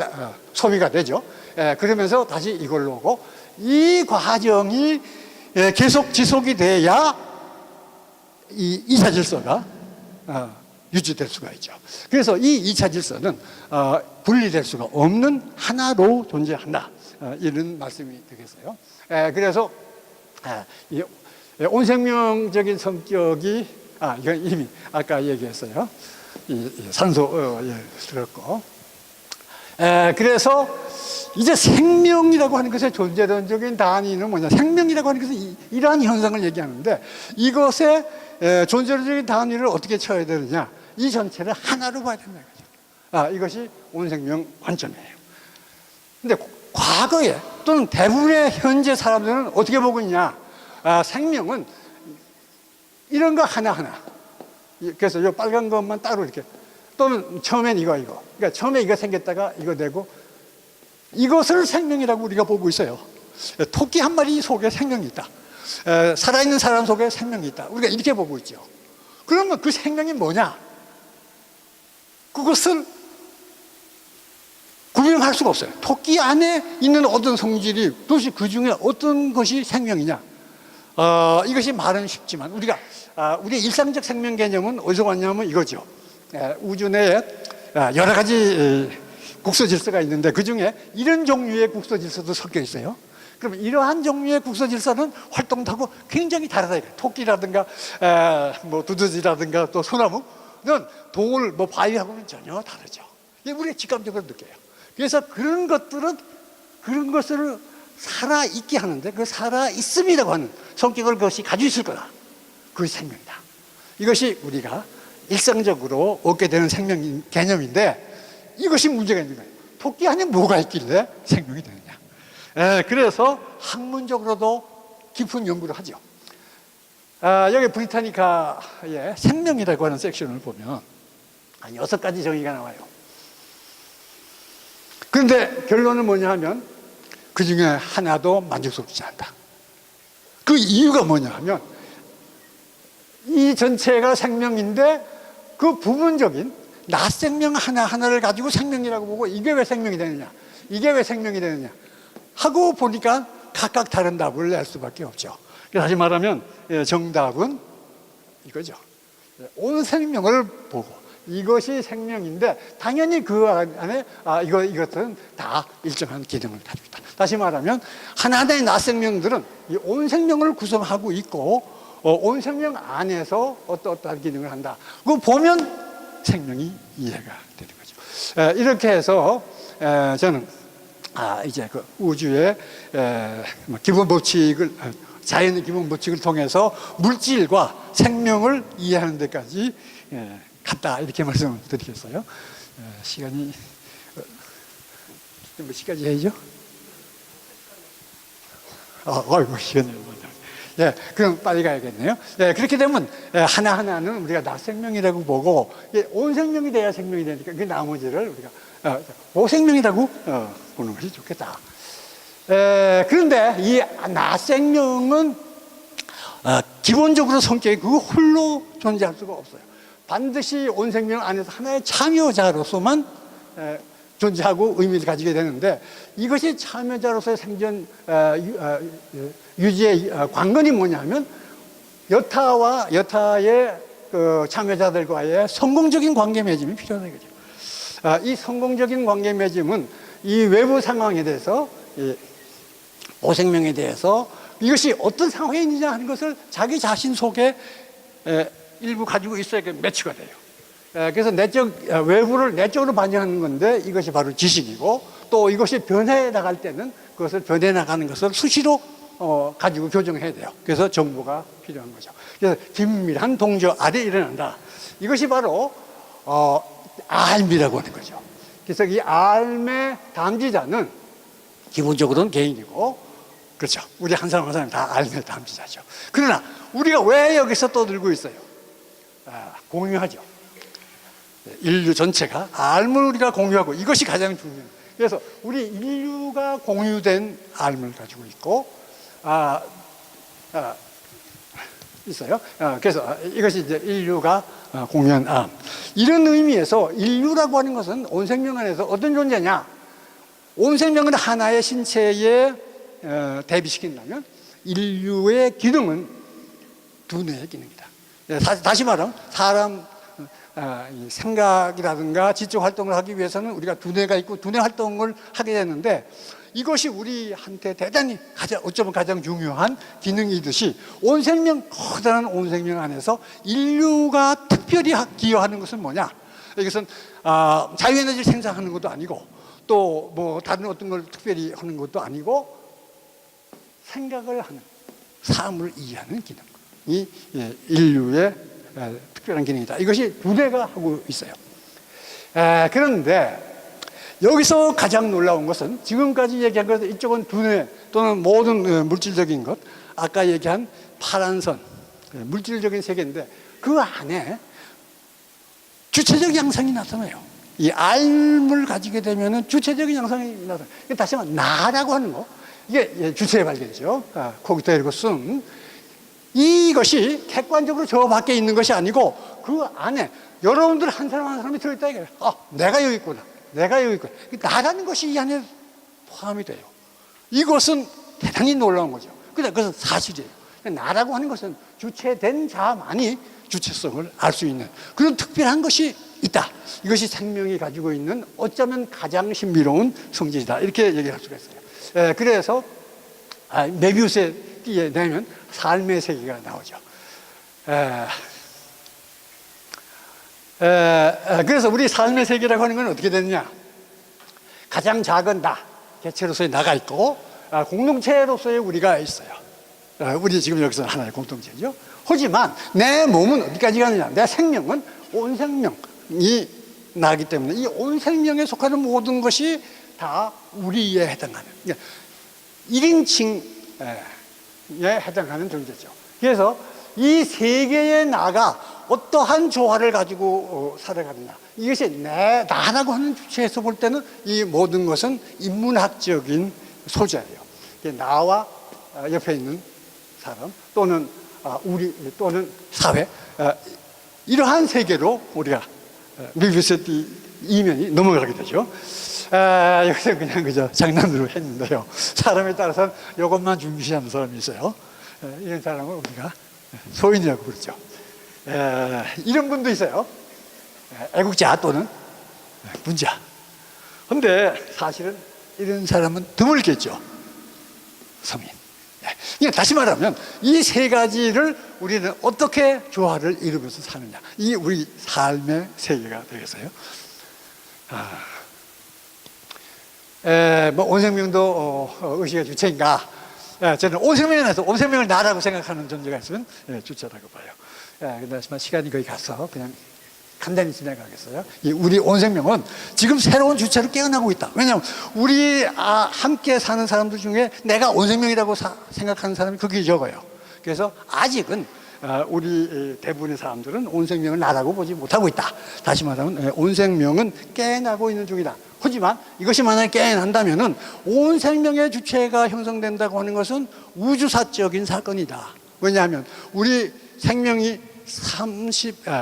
Speaker 2: 소비가 되죠. 그러면서 다시 이걸로 오고 이 과정이 계속 지속이 돼야 이 2차 질서가 유지될 수가 있죠. 그래서 이 2차 질서는 분리될 수가 없는 하나로 존재한다. 이런 말씀이 되겠어요. 그래서 이 온생명적인 성격이 이건 이미 아까 얘기했어요. 이 산소 들었고. 그래서 이제 생명이라고 하는 것의 존재론적인 단위는 뭐냐? 생명이라고 하는 것은 이러한 현상을 얘기하는데 이것의 존재론적인 단위를 어떻게 쳐야 되느냐? 이 전체를 하나로 봐야 된다 이거죠. 이것이 온생명 관점이에요. 근데 과거에 또는 대부분의 현재 사람들은 어떻게 보고 있냐? 생명은 이런 거 하나하나. 그래서 이 빨간 것만 따로 이렇게 또는 처음엔 이거. 그러니까 처음에 이거 생겼다가 이거 되고 이것을 생명이라고 우리가 보고 있어요. 토끼 한 마리 속에 생명이 있다. 살아있는 사람 속에 생명이 있다. 우리가 이렇게 보고 있죠. 그러면 그 생명이 뭐냐? 그것을 구별할 수가 없어요. 토끼 안에 있는 어떤 성질이 도대체 그 중에 어떤 것이 생명이냐? 이것이 말은 쉽지만 우리의 일상적 생명 개념은 어디서 왔냐면 이거죠. 우주 내에 여러 가지 국소 질서가 있는데 그 중에 이런 종류의 국소 질서도 섞여 있어요. 그러면 이러한 종류의 국소 질서는 활동도 하고 굉장히 다르다. 토끼라든가 뭐 두더지라든가 또 소나무는 돌, 뭐 바위하고는 전혀 다르죠. 이게 우리가 직감적으로 느껴요. 그래서 그런 것을 살아있게 하는데 그 살아있음이라고 하는 성격을 그것이 가지고 있을 거다. 그것이 생명이다. 이것이 우리가 일상적으로 얻게 되는 생명 개념인데 이것이 문제가 있는 거예요. 토끼 안에 뭐가 있길래 생명이 되느냐. 그래서 학문적으로도 깊은 연구를 하죠. 여기 브리타니카의 생명이라고 하는 섹션을 보면 6가지 정의가 나와요. 그런데 결론은 뭐냐 하면 그 중에 하나도 만족스럽지 않다. 그 이유가 뭐냐 하면 이 전체가 생명인데 그 부분적인 나 생명 하나하나를 가지고 생명이라고 보고 이게 왜 생명이 되느냐, 이게 왜 생명이 되느냐 하고 보니까 각각 다른 답을 낼 수밖에 없죠. 다시 말하면 정답은 이거죠. 온 생명을 보고 이것이 생명인데 당연히 그 안에 이것은 다 일정한 기능을 가지고 있다. 다시 말하면 하나하나의 나 생명들은 이 온 생명을 구성하고 있고 온 생명 안에서 어떠한 기능을 한다. 그거 보면 생명이 이해가 되는 거죠. 이렇게 해서 저는 이제 그 우주의 기본 법칙을 자연의 기본 법칙을 통해서 물질과 생명을 이해하는 데까지 갔다 이렇게 말씀을 드리겠어요. 시간이 몇 시까지 해야죠? 아이고 시간이 그럼 빨리 가야겠네요. 그렇게 되면 하나하나는 우리가 나 생명이라고 보고 온 생명이 돼야 생명이 되니까 그 나머지를 우리가 오생명이라고 보는 것이 좋겠다. 그런데 이 나 생명은 기본적으로 성격이 그 홀로 존재할 수가 없어요. 반드시 온 생명 안에서 하나의 참여자로서만 존재하고 의미를 가지게 되는데, 이것이 참여자로서의 생존 유지의 관건이 뭐냐면 여타와 여타의 그 참여자들과의 성공적인 관계 맺음이 필요하다 이거죠. 이 성공적인 관계 맺음은 이 외부 상황에 대해서, 이 오생명에 대해서 이것이 어떤 상황에 있느냐 하는 것을 자기 자신 속에 일부 가지고 있어야 매치가 돼요. 그래서 외부를 내적으로 반영하는 건데, 이것이 바로 지식이고, 또 이것이 변해 나갈 때는 그것을 변해 나가는 것을 수시로 가지고 교정해야 돼요. 그래서 정보가 필요한 거죠. 그래서 긴밀한 동조 아래 일어난다. 이것이 바로 알미라고 하는 거죠. 그래서 이 알의 담지자는 기본적으로는 개인이고, 그렇죠. 우리 한 사람 한 사람 다 알의 담지자죠. 그러나 우리가 왜 여기서 떠들고 있어요? 공유하죠. 인류 전체가 알을 우리가 공유하고, 이것이 가장 중요해요. 그래서 우리 인류가 공유된 알을 가지고 있고, 있어요. 그래서 이것이 이제 인류가 공유한 알. 이런 의미에서 인류라고 하는 것은 온 생명 안에서 어떤 존재냐? 온 생명을 하나의 신체에 대비시킨다면 인류의 기능은 두뇌의 기능이다. 다시 말하면 사람 생각이라든가 지적 활동을 하기 위해서는 우리가 두뇌가 있고 두뇌 활동을 하게 되는데, 이것이 우리한테 대단히 어쩌면 가장 중요한 기능이듯이 커다란 온 생명 안에서 인류가 특별히 기여하는 것은 뭐냐? 이것은 자유에너지를 생산하는 것도 아니고, 또 뭐 다른 어떤 걸 특별히 하는 것도 아니고, 생각을 하는, 삶을 이해하는 기능이 인류의 특별한 기능이다. 이것이 두뇌가 하고 있어요. 그런데 여기서 가장 놀라운 것은, 지금까지 얘기한 것, 이쪽은 두뇌 또는 모든 물질적인 것, 아까 얘기한 파란 선, 물질적인 세계인데, 그 안에 주체적 양상이 나타나요. 이 알을 가지게 되면 주체적인 양상이 나타나요. 다시 말하면 나라고 하는 거, 이게 주체의 발견이죠. 코기타 에르고 숨. 이것이 객관적으로 저 밖에 있는 것이 아니고, 그 안에 여러분들 한 사람 한 사람이 들어있다 이거예요. 내가 여기 있구나. 내가 여기 있구나. 나라는 것이 이 안에 포함이 돼요. 이것은 대단히 놀라운 거죠. 그것은 사실이에요. 나라고 하는 것은 주체된 자만이 주체성을 알 수 있는 그런 특별한 것이 있다. 이것이 생명이 가지고 있는 어쩌면 가장 신비로운 성질이다. 이렇게 얘기할 수가 있어요. 그래서 메비우스의 띠에 내면 삶의 세계가 나오죠. 그래서 우리 삶의 세계라고 하는 건 어떻게 되느냐? 가장 작은 나, 개체로서의 나가 있고, 공동체로서의 우리가 있어요. 우리 지금 여기서 하나의 공동체죠. 하지만 내 몸은 어디까지 가느냐? 내 생명은 온 생명이 나기 때문에 이 온 생명에 속하는 모든 것이 다 우리에 해당하는, 그러니까 1인칭에 해당하는 존재죠. 그래서 이 세계의 나가 어떠한 조화를 가지고 살아가느냐, 이것이 나라고 하는 주체에서 볼 때는 이 모든 것은 인문학적인 소재예요. 나와 옆에 있는 사람 또는 우리 또는 사회, 이러한 세계로 우리가 메비우스 띠 이면이 넘어가게 되죠. 여기서 그냥 그저 장난으로 했는데요. 사람에 따라서는 이것만 중시하는 사람이 있어요. 이런 사람을 우리가 소인이라고 그러죠. 이런 분도 있어요. 애국자 또는 문자. 근데 사실은 이런 사람은 드물겠죠. 서민. 그러니까 다시 말하면 이 세 가지를 우리는 어떻게 조화를 이루면서 사느냐, 이 우리 삶의 세계가 되겠어요. 뭐 온생명도 의식의 주체인가? 저는 온생명에 대해서 온생명을 나라고 생각하는 존재가 있으면 주체라고 봐요. 그렇지만 시간이 거의 가서 그냥 간단히 진행하겠어요. 우리 온생명은 지금 새로운 주체를 깨어나고 있다. 왜냐하면 우리 함께 사는 사람들 중에 내가 온생명이라고 생각하는 사람이 극히 적어요. 그래서 아직은 우리 대부분의 사람들은 온생명을 나라고 보지 못하고 있다. 다시 말하면 온생명은 깨어나고 있는 중이다. 하지만 이것이 만약에 깨어난다면 온생명의 주체가 형성된다고 하는 것은 우주사적인 사건이다. 왜냐하면 우리 생명이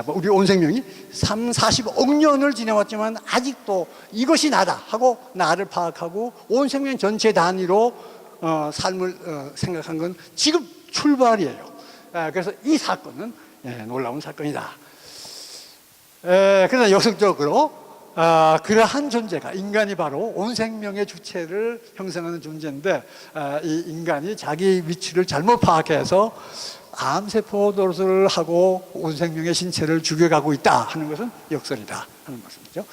Speaker 2: 우리 온 생명이 40억 년을 지내왔지만 아직도 이것이 나다 하고 나를 파악하고 온 생명 전체 단위로 삶을 생각한 건 지금 출발이에요. 그래서 이 사건은 놀라운 사건이다. 그러나 역설적으로 그러한 존재가 인간이 바로 온 생명의 주체를 형성하는 존재인데 이 인간이 자기 위치를 잘못 파악해서 암세포 노릇을 하고 온 생명의 신체를 죽여가고 있다 하는 것은 역설이다 하는 말씀이죠.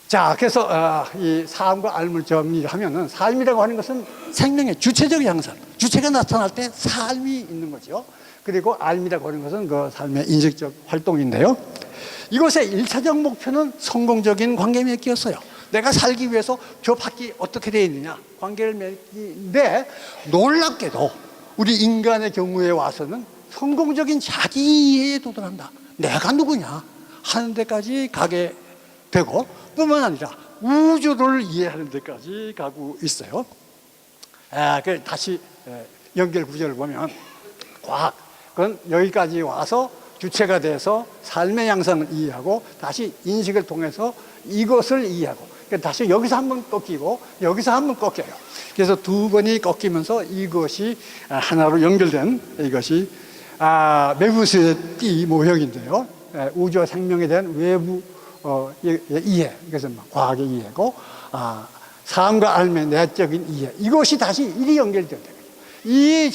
Speaker 2: 자, 그래서 이 삶과 삶을 정리하면은 삶이라고 하는 것은 생명의 주체적 양상, 주체가 나타날 때 삶이 있는 거죠. 그리고 삶이라고 하는 것은 그 삶의 인식적 활동인데요. 이것의 1차적 목표는 성공적인 관계 맺기였어요. 내가 살기 위해서 저 밖이 어떻게 되어 있느냐, 관계를 맺기인데 놀랍게도 우리 인간의 경우에 와서는 성공적인 자기 이해에 도달한다. 내가 누구냐 하는 데까지 가게 되고 뿐만 아니라 우주를 이해하는 데까지 가고 있어요. 다시 연결 구조를 보면 과학, 그건 여기까지 와서 주체가 돼서 삶의 양상을 이해하고 다시 인식을 통해서 이것을 이해하고 다시 여기서 한번 꺾이고 여기서 한번 꺾여요. 그래서 두 번이 꺾이면서 이것이 하나로 연결된 이것이 메비우스의 띠 모형인데요. 우주와 생명에 대한 외부 이해, 그래서 과학의 이해고 삶과 삶의 내적인 이해, 이것이 다시 일이 연결되는 거예요. 이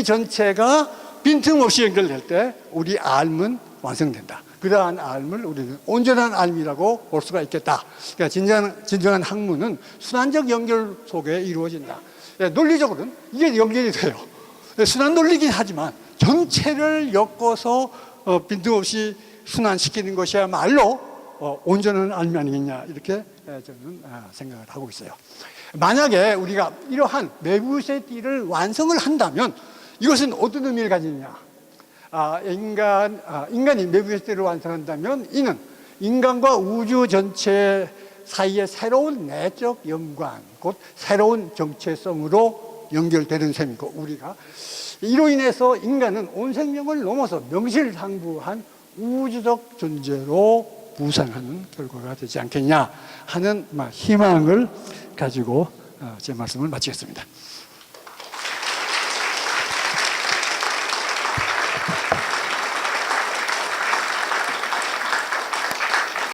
Speaker 2: 전체가 빈틈없이 연결될 때 우리 삶은 완성된다. 그러한 삶을 우리는 온전한 삶이라고 볼 수가 있겠다. 그러니까 진정한 학문은 순환적 연결 속에 이루어진다. 논리적으로는 이게 연결이 돼요. 순환 논리긴 하지만 전체를 엮어서 빈틈없이 순환시키는 것이야말로 온전한 삶이 아니겠냐 이렇게 저는 생각을 하고 있어요. 만약에 우리가 이러한 메비우스의 띠를 완성을 한다면 이것은 어떤 의미를 가지느냐? 인간이 메비우스 띠를 완성한다면 이는 인간과 우주 전체 사이의 새로운 내적 연관, 곧 새로운 정체성으로 연결되는 셈이고 우리가 이로 인해서 인간은 온 생명을 넘어서 명실상부한 우주적 존재로 부상하는 결과가 되지 않겠냐 하는 희망을 가지고 제 말씀을 마치겠습니다.